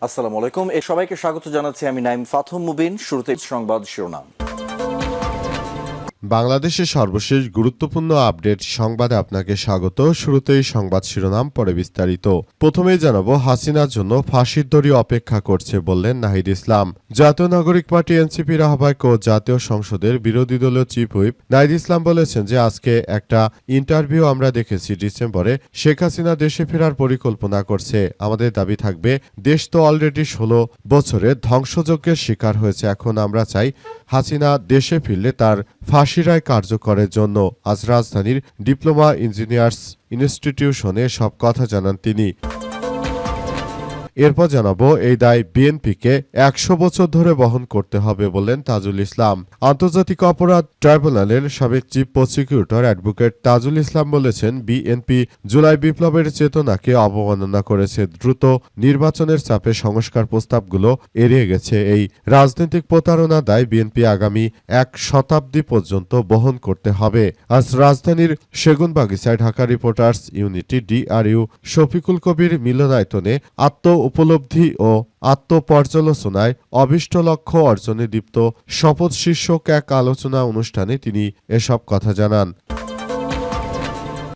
আসসালামু আলাইকুম। সবাইকে স্বাগত জানাচ্ছি আমি নাইম ফাথম মুবিন। শুরুতে সংবাদ শিরোনাম। বাংলাদেশের সর্বশেষ গুরুত্বপূর্ণ আপডেট সংবাদে আপনাকে স্বাগত। শুরুতেই সংবাদ শিরোনাম, পরে বিস্তারিত। প্রথমেই জানাবো, হাসিনার জন্য ফাঁসির দড়ি অপেক্ষা করছে বললেন নাহিদ ইসলাম। জাতীয় নাগরিক পার্টি এনসিপির আহ্বায়ক ও জাতীয় সংসদের বিরোধী দলীয় চিফ হুইপ নাহিদ ইসলাম বলেছেন যে আজকে একটা ইন্টারভিউ আমরা দেখেছি, ডিসেম্বরে শেখ হাসিনা দেশে ফেরার পরিকল্পনা করছে। আমাদের দাবি থাকবে, দেশ তো অলরেডি 16 বছরের ধ্বংসযজ্ঞের শিকার হয়েছে। এখন আমরা চাই হাসিনা দেশে ফিরলে তার ফাঁসি রায় কার্যকরের জন্য। আজ রাজধানীর ডিপ্লোমা ইঞ্জিনিয়ার্স ইনস্টিটিউশনে সব কথা জানান তিনি। এরপর জানাবো, এই দায় বিএনপিকে 100 বছর ধরে বহন করতে হবে বললেন তাজুল ইসলাম। আন্তর্জাতিক অপরাধ ট্রাইব্যুনালের সাবেক chief prosecutor advocate Tajul Islam বলেছেন, বিএনপি জুলাই বিপ্লবের চেতনাকে অবমাননা করেছে। দ্রুত নির্বাচনের চাপে সংস্কার প্রস্তাবগুলো এড়িয়ে গেছে। এই রাজনৈতিক প্রতারণা দায় বিএনপি আগামী 1 শতাব্দী পর্যন্ত বহন করতে হবে। আজ রাজধানীর সেগুনবাগিচায় Dhaka reporters unity DRU Shafiqul Kabir মিলনায়তনে উপলব্ধি ও আত্মপর্যালোচনায় অভিষ্ট লক্ষ্য অর্জনে দীপ্ত শপথ শীর্ষক এক আলোচনা অনুষ্ঠানে তিনি এসব কথা জানান।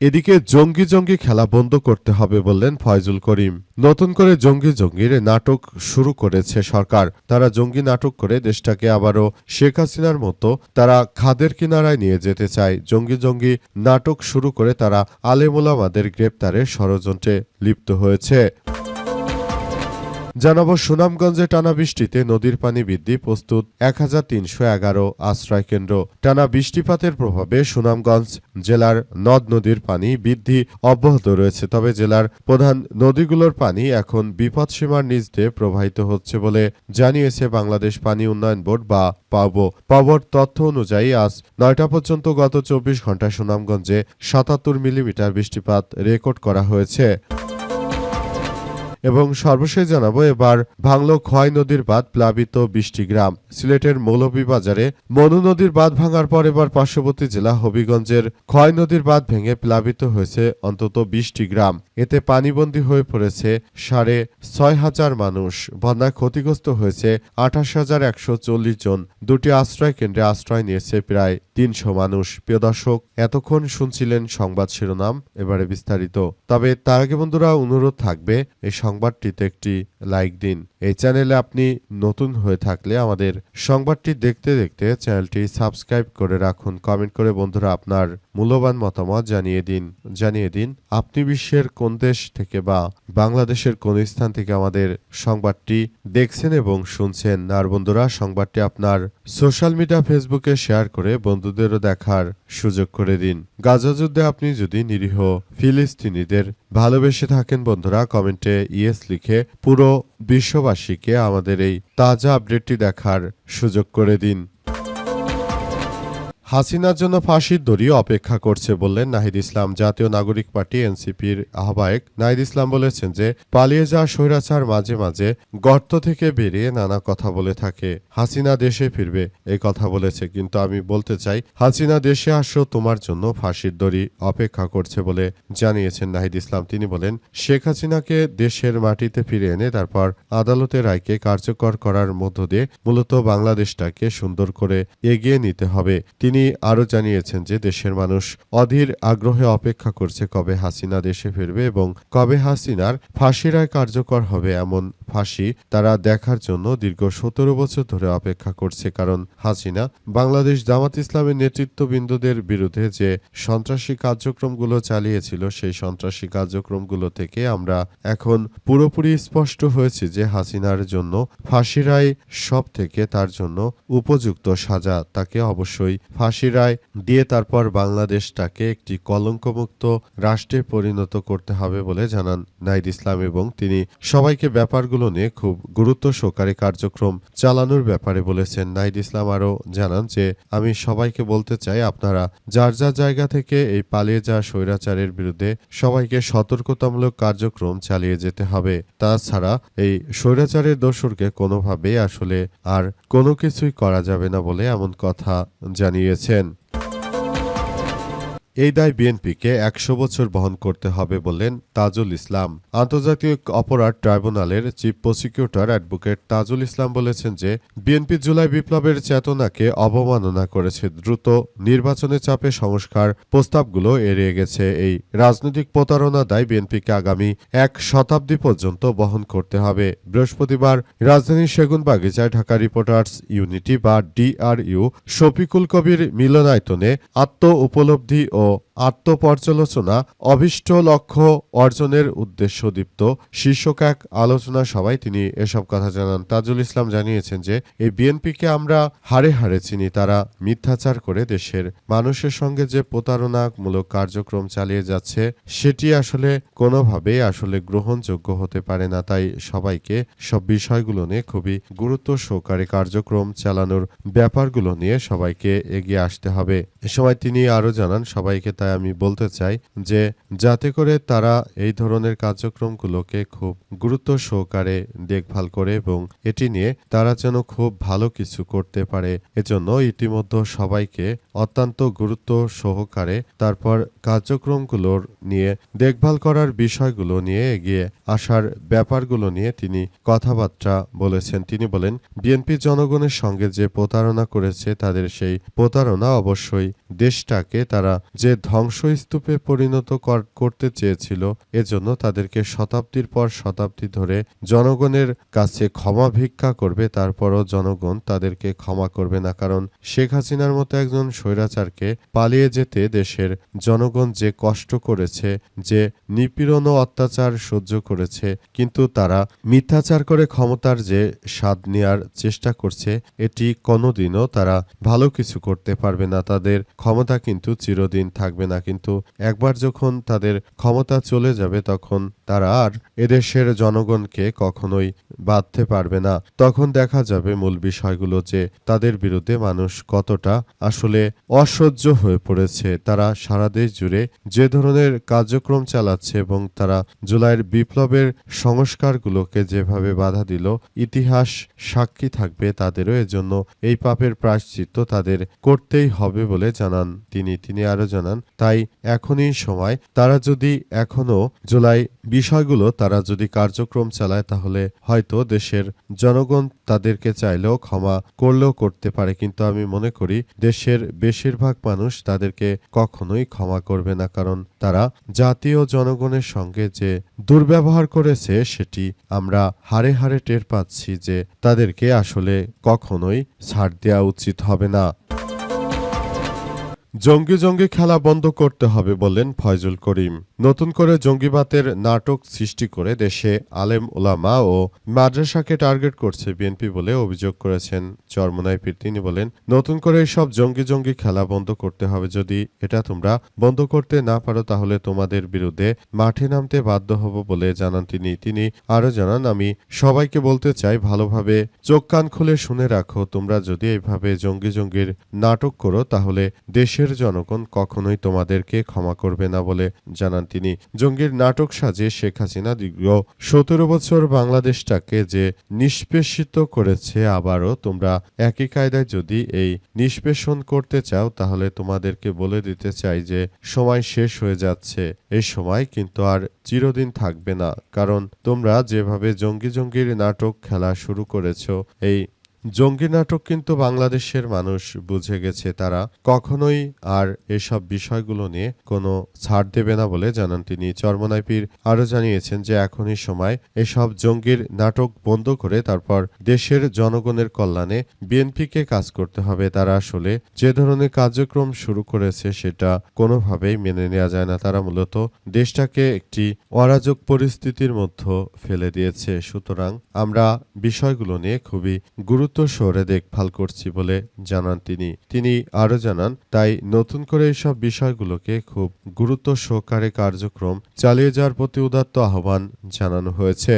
এদিকে জঙ্গি খেলা বন্ধ করতে হবে বললেন ফয়জুল করিম। নতুন করে জঙ্গির নাটক শুরু করেছে সরকার। তারা জঙ্গি নাটক করে দেশটাকে আবারও শেখ হাসিনার মতো তারা খাদের কিনারায় নিয়ে যেতে চায়। জঙ্গি নাটক শুরু করে তারা আলেমুলামাদের গ্রেপ্তারের ষড়যন্ত্রে লিপ্ত হয়েছে। জানাবো, সুনামগঞ্জে টানা বৃষ্টিতে নদীর পানি বৃদ্ধি, প্রস্তুত 1311 আশ্রয় কেন্দ্র। টানা বৃষ্টিপাতের প্রভাবে সুনামগঞ্জ জেলার নদ নদীর পানি বৃদ্ধি অব্যাহত রয়েছে। তবে জেলার প্রধান নদীগুলোর পানি এখন বিপদসীমার নিচ দিয়ে প্রবাহিত হচ্ছে বলে জানিয়েছে বাংলাদেশ পানি উন্নয়ন বোর্ড বা পাবর তথ্য অনুযায়ী আজ 9টা পর্যন্ত গত 24 ঘন্টায় সুনামগঞ্জে 77 মিলিমিটার বৃষ্টিপাত রেকর্ড করা হয়েছে। এবং সর্বশেষ জানাবো, এবার ভাঙল খোয়াই নদীর বাঁধ, প্লাবিত 20টি গ্রাম। সিলেটের মৌলভীবাজারে মনু নদীর বাঁধ ভাঙার পর এবার পার্শ্ববর্তী জেলা হবিগঞ্জের খোয়াই নদীর বাঁধ ভেঙে প্লাবিত হয়েছে অন্তত 20টি গ্রাম। এতে পানিবন্দী হয়ে পড়েছে 6,500 মানুষ। বন্যায় ক্ষতিগ্রস্ত হয়েছে 28,140 জন। দুটি আশ্রয় কেন্দ্রে আশ্রয় নিয়েছে প্রায় 300 মানুষ। প্রিয় দর্শক, এতক্ষণ শুনছিলেন সংবাদ শিরোনাম, এবারে বিস্তারিত। তবে তার আগে বন্ধুরা, অনুরোধ থাকবে এই সংবাদটিতে একটি লাইক দিন। এই চ্যানেলে আপনি নতুন হয়ে থাকলে আমাদের সংবাদটি দেখতে দেখতে চ্যানেলটি সাবস্ক্রাইব করে রাখুন। কমেন্ট করে বন্ধুরা আপনার মূল্যবান মতামত জানিয়ে দিন আপনি বিশ্বের কোন দেশ থেকে বা বাংলাদেশের কোন স্থান থেকে আমাদের সংবাদটি দেখছেন এবং শুনছেন। আর বন্ধুরা, সংবাদটি আপনার সোশ্যাল মিডিয়া ফেসবুকে শেয়ার করে বন্ধুদেরও দেখার সুযোগ করে দিন। গাজা যুদ্ধে আপনি যদি নিরীহ ফিলিস্তিনিদের ভালোবেসে থাকেন বন্ধুরা, কমেন্টে ইয়েস লিখে পুরো বিশ্ববাসীকে আমাদের এই তাজা আপডেটটি দেখার সুযোগ করে দিন। হাসিনার জন্য ফাঁসির দড়ি অপেক্ষা করছে বললেন নাহিদ ইসলাম। জাতীয় নাগরিক পার্টি এনসিপির আহ্বায়ক নাহিদ ইসলাম বলেছেন যে পালিয়ে যাওয়া স্বৈরাচার মাঝে মাঝে গর্ত থেকে বেরিয়ে নানা কথা বলে থাকে। হাসিনা দেশে ফিরবে এই কথা বলেছে, কিন্তু আমি বলতে চাই, হাসিনা দেশে আসো, তোমার জন্য ফাঁসির দড়ি অপেক্ষা করছে বলে জানিয়েছেন নাহিদ ইসলাম। তিনি বলেন, শেখ হাসিনাকে দেশের মাটিতে ফিরে এনে তারপর আদালতের রায়কে কার্যকর করার মধ্য দিয়ে মূলত বাংলাদেশটাকে সুন্দর করে এগিয়ে নিতে হবে। তিনি আরও জানিয়েছেন যে দেশের মানুষ অধীর আগ্রহে অপেক্ষা করছে কবে হাসিনা দেশে ফিরবে এবং কবে হাসিনার ফাঁসি রায় কার্যকর হবে। এমন ফাঁসি তারা দেখার জন্য দীর্ঘ 17 বছর ধরে অপেক্ষা করছে। কারণ হাসিনা বাংলাদেশ জামাত ইসলামের নেতৃত্ববৃন্দদের বিরুদ্ধে যে সন্ত্রাসী কার্যক্রমগুলো চালিয়েছিল, সেই সন্ত্রাসী কার্যক্রমগুলো থেকে আমরা এখন পুরোপুরি স্পষ্ট হয়েছে যে হাসিনার জন্য ফাঁসি রায় সব থেকে তার জন্য উপযুক্ত সাজা। তাকে অবশ্যই ফাঁসি রায় দিয়ে তারপর বাংলাদেশটাকে একটি কলঙ্কমুক্ত রাষ্ট্রে পরিণত করতে হবে বলে জানান নাহিদ ইসলাম। এবং তিনি সবাইকে ব্যাপারগুলো নিয়ে খুব গুরুত্ব সহকারে কার্যক্রম চালানোর ব্যাপারে বলেছেন। নাহিদ ইসলাম আরও জানান যে আমি সবাইকে বলতে চাই, আপনারা যার যার জায়গা থেকে এই পালিয়ে যাওয়া স্বৈরাচারের বিরুদ্ধে সবাইকে সতর্কতামূলক কার্যক্রম চালিয়ে যেতে হবে। তাছাড়া এই স্বৈরাচারের দোসরকে কোনোভাবেই আসলে আর কোনো কিছুই করা যাবে না বলে এমন কথা জানিয়েছেন। এই দায় বিএনপিকে ১০০ বছর বহন করতে হবে বললেন তাজুল ইসলাম। আন্তর্জাতিক অপরাধ ট্রাইব্যুনালের chief prosecutor advocate Tajul Islam বলেছেন যে বিএনপি জুলাই বিপ্লবের চেতনাকে অবমাননা করেছে, দ্রুত নির্বাচনের চাপে সংস্কার প্রস্তাবগুলো এড়িয়ে গেছে। এই রাজনৈতিক প্রতারণা দায় বিএনপিকে আগামী ১ শতাব্দী পর্যন্ত বহন করতে হবে। বৃহস্পতিবার রাজধানীর সেগুনবাগিচায় ঢাকা রিপোর্টার্স ইউনিটি বা ডিআরইউ শফিকুল কবির মিলনায়তনে আত্ম উপলব্ধি ও আত্মপর্যালোচনা অভিষ্ট লক্ষ্য অর্জনের উদ্দেশ্যদীপ্ত শীর্ষক এক আলোচনা সভায় তিনি এসব কথা জানান। তাজুল ইসলাম জানিয়েছেন যে এই বিএনপিকে আমরা হাড়ে হাড়ে চিনি। তারা মিথ্যাচার করে দেশের মানুষের সঙ্গে যে প্রতারণামূলক কার্যক্রম চালিয়ে যাচ্ছে সেটি আসলে কোনোভাবেই গ্রহণযোগ্য হতে পারে না। তাই সবাইকে সব বিষয়গুলো নিয়ে খুবই গুরুত্ব সহকারে কার্যক্রম চালানোর ব্যাপারগুলো নিয়ে সবাইকে এগিয়ে আসতে হবে। এ সময় তিনি আরও জানান, সবাইকে তাই আমি বলতে চাই যে যাতে করে তারা এই ধরনের কার্যক্রমগুলোকে খুব গুরুত্ব সহকারে দেখভাল করে এবং এটি নিয়ে তারা যেন খুব ভালো কিছু করতে পারে। এজন্য ইতিমধ্যে সবাইকে অত্যন্ত গুরুত্ব সহকারে তারপর কার্যক্রমগুলোর নিয়ে দেখভাল করার বিষয়গুলো নিয়ে এগিয়ে আসার ব্যাপারগুলো নিয়ে তিনি কথাবার্তা বলেছেন। তিনি বলেন, বিএনপি জনগণের সঙ্গে যে প্রতারণা করেছে তাদের সেই প্রতারণা অবশ্যই দেশটাকে তারা যে ধ্বংসস্তূপে পরিণত করতে চেয়েছিল, এজন্য তাদেরকে শতাব্দীর পর শতাব্দী ধরে জনগণের কাছে ক্ষমা ভিক্ষা করবে, তারপরও জনগণ তাদেরকে ক্ষমা করবে না। কারণ শেখ হাসিনার মতো একজন স্বৈরাচারকে পালিয়ে যেতে দেশের জনগণ যে কষ্ট করেছে, যে নিপীড়ন ও অত্যাচার সহ্য করেছে, কিন্তু তারা মিথ্যাচার করে ক্ষমতার যে স্বাদ নেয়ার চেষ্টা করছে, এটি কোনোদিনও তারা ভালো কিছু করতে পারবে না। তাদের ক্ষমতা কিন্তু চিরদিন থাকবে না, কিন্তু একবার যখন তাদের ক্ষমতা চলে যাবে তখন তারা আর এদেশের জনগণকে কখনোই বাঁধতে পারবে না। তখন দেখা যাবে মূল বিষয়গুলো যে তাদের বিরুদ্ধে মানুষ কতটা অসহ্য হয়ে পড়েছে। তারা সারা দেশ জুড়ে যে ধরনের কার্যক্রম চালাচ্ছে এবং তারা জুলাইয়ের বিপ্লবের সংস্কারগুলোকে যেভাবে বাধা দিল, ইতিহাস সাক্ষী থাকবে তাদেরও। এজন্য এই পাপের প্রায়শ্চিত্ত তাদের করতেই হবে বলে জানান তিনি আরো জানান, তাই এখনই সময়, তারা যদি এখনো জুলাই বিষয়গুলো তারা যদি কার্যক্রম চালায় তাহলে হয়তো দেশের জনগণ তাদেরকে চাইলেও ক্ষমা করলেও করতে পারে, কিন্তু আমি মনে করি দেশের বেশিরভাগ মানুষ তাদেরকে কখনোই ক্ষমা করবে না। কারণ তারা জাতীয় জনগণের সঙ্গে যে দুর্ব্যবহার করেছে সেটি আমরা হাড়ে হাড়ে টের পাচ্ছি যে তাদেরকে কখনোই ছাড় দেওয়া উচিত হবে না। জঙ্গি খেলা বন্ধ করতে হবে বললেন ফয়জুল করিম। নতুন করে জঙ্গিবাদের নাটক সৃষ্টি করে দেশে আলেম ওলামা ও মাদ্রাসাকে টার্গেট করছে বিএনপি বলে অভিযোগ করেছেন চরমোনাই পীর। তিনি বলেন, নতুন করে সব জঙ্গি খেলা বন্ধ করতে হবে। যদি এটা তোমরা বন্ধ করতে না পারো তাহলে তোমাদের বিরুদ্ধে মাঠে নামতে বাধ্য হব বলে জানান তিনি আরো জানান, আমি সবাইকে বলতে চাই, ভালোভাবে চোখ কান খুলে শুনে রাখো। তোমরা যদি এইভাবে জঙ্গির নাটক করো তাহলে দেশের জনগণ কখনোই তোমাদেরকে ক্ষমা করবে না বলে জানান তিনি। জঙ্গির নাটক সাজিয়ে শেখ হাসিনা দীর্ঘ ১৭ বছর বাংলাদেশটাকে যে নিষ্পেষিত করেছে, আবারও তোমরা একই কায়দায় যদি এই নিষ্পেষণ করতে চাও তাহলে তোমাদেরকে বলে দিতে চাই যে সময় শেষ হয়ে যাচ্ছে। এই সময় কিন্তু আর চিরদিন থাকবে না। কারণ তোমরা যেভাবে জঙ্গির নাটক খেলা শুরু করেছো, এই জঙ্গি নাটক কিন্তু বাংলাদেশের মানুষ বুঝে গেছে। তারা কখনোই আর এসব বিষয়গুলো নিয়ে কোনো ছাড় দেবে না বলে জানান তিনি। চরমোনাই পীর আরও জানিয়েছেন যে এখনই সময় এসব জঙ্গির নাটক বন্ধ করে তারপর দেশের জনগণের কল্যাণে বিএনপিকে কাজ করতে হবে। তারা যে ধরনের কার্যক্রম শুরু করেছে সেটা কোনোভাবেই মেনে নেওয়া যায় না। তারা মূলত দেশটাকে একটি অরাজক পরিস্থিতির মধ্যে ফেলে দিয়েছে। সুতরাং আমরা বিষয়গুলো নিয়ে খুবই গুরুত্ব শহরে দেখভাল করছি বলে জানান তিনি আরো জানান, তাই নতুন করে এইসব বিষয়গুলোকে খুব গুরুত্ব সহকারে কার্যক্রম চালিয়ে যাওয়ার প্রতি উদাত্ত আহ্বান জানানো হয়েছে।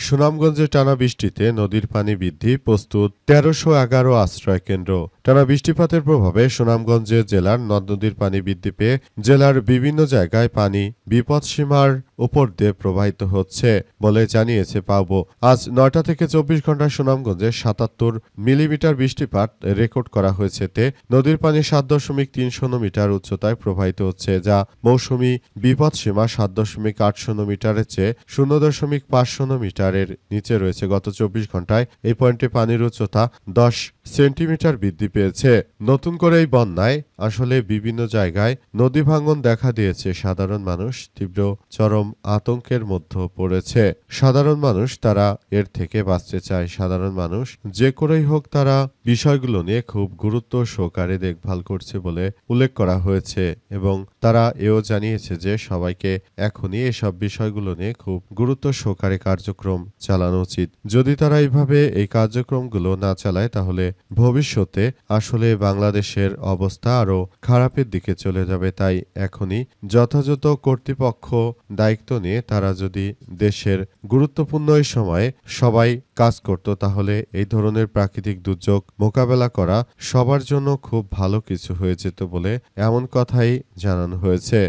সুনামগঞ্জে টানা বৃষ্টিতে নদীর পানি বৃদ্ধি, প্রস্তুত ১৩১১ আশ্রয় কেন্দ্র। টানা বৃষ্টিপাতের প্রভাবে সুনামগঞ্জে জেলার নদ নদীর পানি বৃদ্ধি পেয়ে জেলার বিভিন্ন জায়গায় পানি বিপদসীমার উপর দিয়ে প্রবাহিত হচ্ছে বলে জানিয়েছে পাবো। আজ 9টা থেকে 24 ঘন্টায় সুনামগঞ্জে 77 মিলিমিটার বৃষ্টিপাত রেকর্ড করা হয়েছে। তে নদীর পানি 7.30 মিটার উচ্চতায় প্রবাহিত হচ্ছে, যা মৌসুমী বিপদসীমা 7.80 মিটারের চেয়ে 0.50 মিটারের নিচে রয়েছে। গত 24 ঘন্টায় এই পয়েন্টে পানির উচ্চতা 10 সেন্টিমিটার বৃদ্ধি পেয়েছে। নতুন করে এই বন্যায় আসলে বিভিন্ন জায়গায় নদী ভাঙন দেখা দিয়েছে। সাধারণ মানুষ তীব্র চরম আতঙ্কের মধ্যে পড়েছে। সাধারণ মানুষ তারা এর থেকে বাঁচতে চায়। সাধারণ মানুষ যে করেই হোক তারা বিষয়গুলো নিয়ে খুব গুরুত্ব সহকারে দেখভাল করছে বলে উল্লেখ করা হয়েছে এবং তারা এও জানিয়েছে যে সবাইকে এখনই এসব বিষয়গুলো নিয়ে খুব গুরুত্ব সহকারে কার্যক্রম চালানো উচিত। যদি তারা এইভাবে এই কার্যক্রমগুলো না চালায় তাহলে ভবিষ্যতে আসলে বাংলাদেশের অবস্থা আরো খারাপের দিকে চলে যাবে। তাই এখনই যথাযথ কর্তৃপক্ষ দায়িত্ব নিয়ে তারা যদি দেশের গুরুত্বপূর্ণ এই সময়ে সবাই কাজ করত তাহলে এই ধরনের প্রাকৃতিক দুর্যোগ মোকাবেলা করা সবার জন্য খুব ভালো কিছু হয়ে যেত বলে এমন কথাই জানানো হয়েছে।